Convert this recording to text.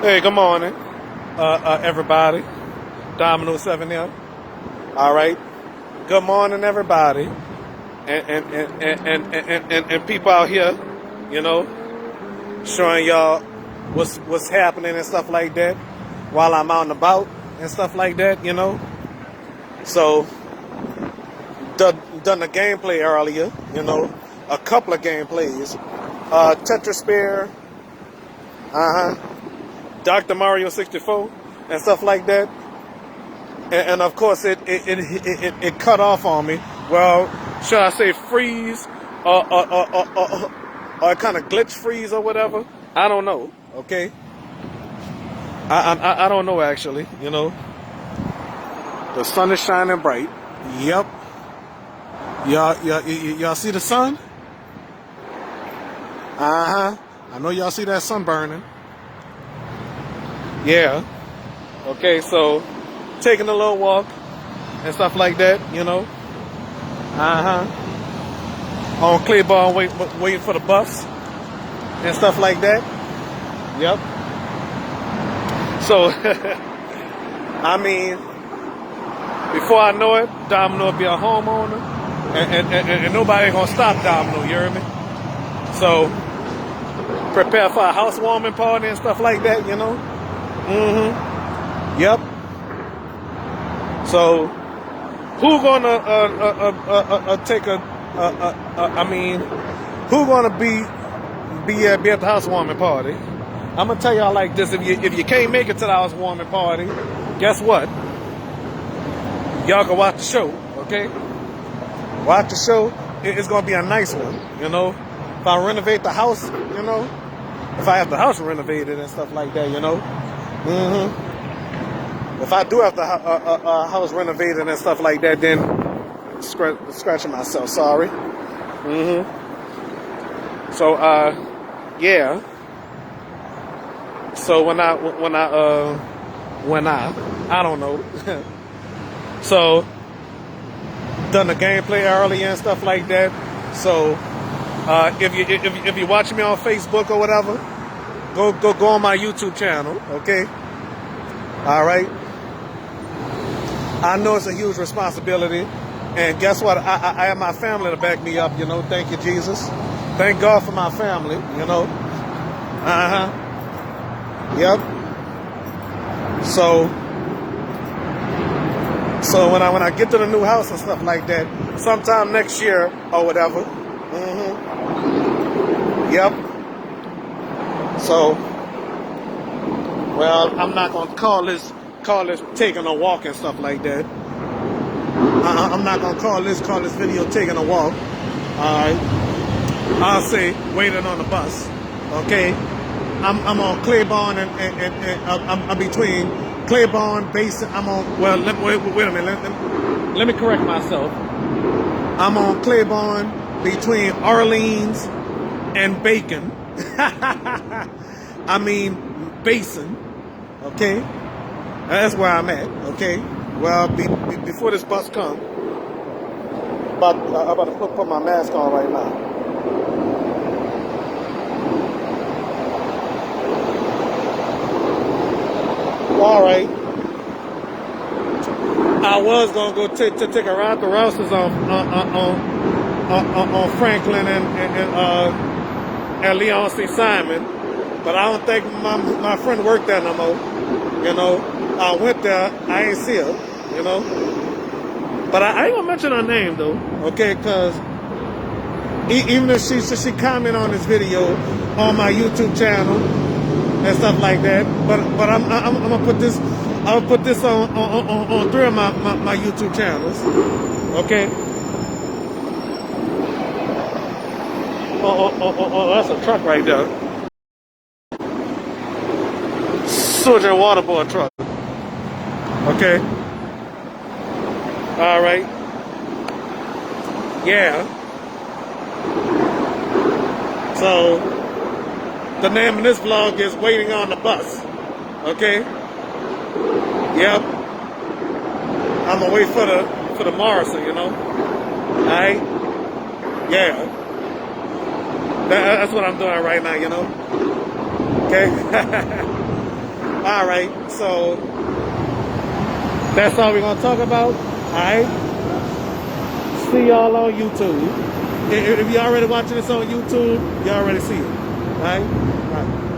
Hey, good morning, everybody. Dominoes 7 here. All right. Good morning, everybody, and people out here, you know, showing y'all what's happening and stuff like that while I'm out and about and stuff like that, you know. So, done the gameplay earlier, you know, a couple of gameplays. Tetris Spear, Dr. Mario 64, and stuff like that. And of course it cut off on me. Well, should I say freeze or kind of glitch freeze or whatever? I don't know. Okay, I don't know actually. You know, the sun is shining bright. Yep. Y'all see the sun? I know y'all see that sun burning. Yeah. Okay, so taking a little walk and stuff like that, you know. On Claiborne, waiting for the bus and stuff like that. Yep. So, I mean, before I know it, Domino will be a homeowner, and nobody gonna stop Domino. You hear me? So, prepare for a housewarming party and stuff like that. You know. Yep. So, who gonna take a? I mean, who gonna be at the housewarming party? I'm gonna tell y'all like this: if you can't make it to the housewarming party, guess what? Y'all can watch the show, okay? Watch the show. It's gonna be a nice one, you know. If I renovate the house, you know, if I have the house renovated and stuff like that, you know. If I do have the house renovated and stuff like that, then scratching myself. Sorry. So yeah. So when I don't know. So done the gameplay early and stuff like that. So if you're watching me on Facebook or whatever, go on my YouTube channel. Okay. All right. I know it's a huge responsibility, and guess what? I have my family to back me up, you know. Thank you, Jesus. Thank God for my family, you know. Yep. So when I get to the new house and stuff like that, sometime next year or whatever. Yep. So, well, I'm not gonna call this taking a walk and stuff like that. I'm not gonna call this video taking a walk. Alright. I'll say waiting on the bus. Okay. I'm on Claiborne and I'm between Claiborne, Basin. I'm on wait a minute. Let me correct myself. I'm on Claiborne between Orleans and Bacon. I mean Basin. Okay. That's where I'm at, okay? Well, before this bus comes, I'm about to put my mask on right now. All right. I was gonna go take a ride to Rouse's on Franklin and Leon C. Simon, but I don't think my friend worked there no more. You know. I went there, I ain't see her, you know. But I ain't gonna mention her name though, okay? Cause even if she comment on this video on my YouTube channel and stuff like that, but I'm gonna put this on 3 of my YouTube channels, okay? Oh, that's a truck right there. Sewage and water board truck. Okay. All right. Yeah. So the name of this vlog is Waiting on the Bus. Okay. Yep. I'm gonna wait for the Morrison, you know. All right. Yeah. That's what I'm doing right now, you know. Okay. All right, so that's all we're gonna talk about. All right. See y'all on YouTube. If you're already watching this on YouTube, you already see it. All right. All right.